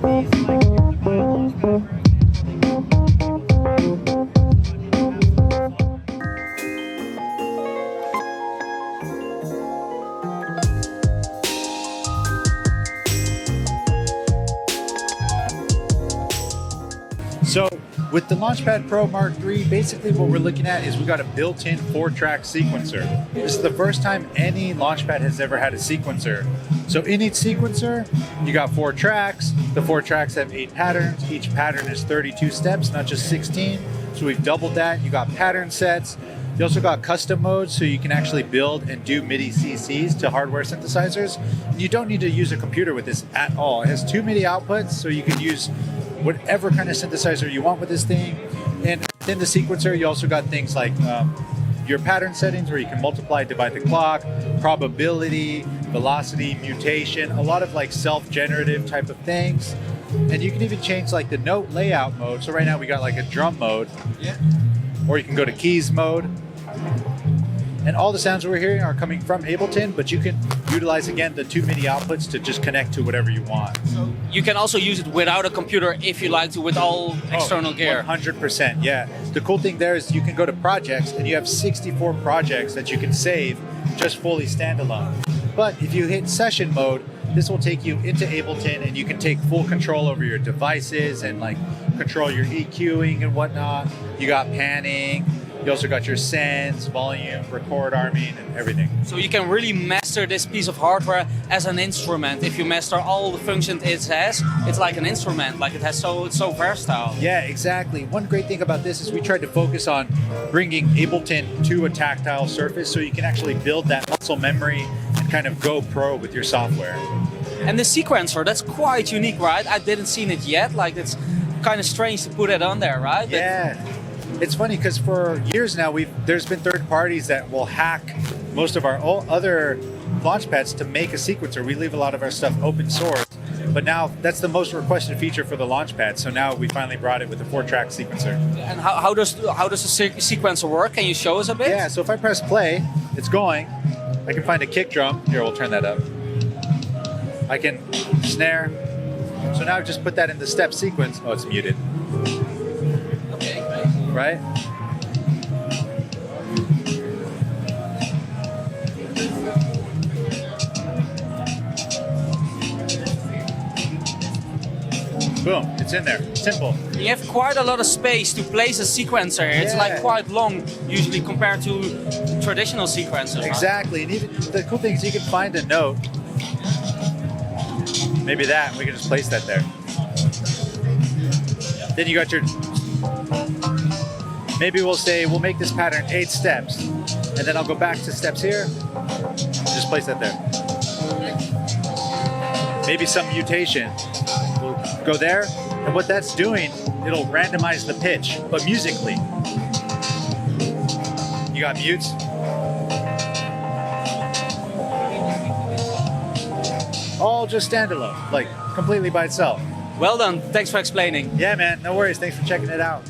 So with the LaunchPad Pro Mark III, basically what we're looking at is we got a built-in 4-track sequencer. This is the first time any LaunchPad has ever had a sequencer. So in each sequencer, you got 4 tracks. The 4 tracks have 8 patterns. Each pattern is 32 steps, not just 16. So we've doubled that. You got pattern sets. You also got custom modes, so you can actually build and do MIDI CCs to hardware synthesizers. And you don't need to use a computer with this at all. It has 2 MIDI outputs, so you can use whatever kind of synthesizer you want with this thing. And in the sequencer, you also got things like your pattern settings where you can multiply, divide the clock, probability, velocity, mutation, a lot of like self-generative type of things. And you can even change like the note layout mode. So right now we got like a drum mode, or you can go to keys mode. And all the sounds we're hearing are coming from Ableton, but you can utilize, again, the 2 MIDI outputs to just connect to whatever you want. So you can also use it without a computer if you like to, with all external gear. 100%, yeah. The cool thing there is you can go to projects, and you have 64 projects that you can save just fully standalone. But if you hit session mode, this will take you into Ableton, and you can take full control over your devices and like control your EQing and whatnot. You got panning. You also got your sends, volume, record arming, and everything. So you can really master this piece of hardware as an instrument. If you master all the functions it has, it's like an instrument. Like it's so versatile. Yeah, exactly. One great thing about this is we tried to focus on bringing Ableton to a tactile surface, so you can actually build that muscle memory and kind of go pro with your software. And the sequencer, that's quite unique, right? I didn't see it yet. Like it's kind of strange to put it on there, right? Yeah. It's funny because for years now, there's been third parties that will hack most of our other launchpads to make a sequencer. We leave a lot of our stuff open source, but now that's the most requested feature for the launchpad. So now we finally brought it with a 4-track sequencer. And how does the sequencer work? Can you show us a bit? Yeah. So if I press play, it's going. I can find a kick drum. Here, we'll turn that up. I can snare. So now just put that in the step sequence. Oh, it's muted. Right? Boom, it's in there. Simple. You have quite a lot of space to place a sequencer. It's like quite long, usually compared to traditional sequencers. Exactly, and even the cool thing is you can find a note. Maybe that, we can just place that there. Then you got your, maybe we'll make this pattern 8 steps, and then I'll go back to steps here, just place that there. Maybe some mutation. We'll go there, and what that's doing, it'll randomize the pitch, but musically. You got mutes. All just standalone, like completely by itself. Well done, thanks for explaining. Yeah, man, no worries, thanks for checking it out.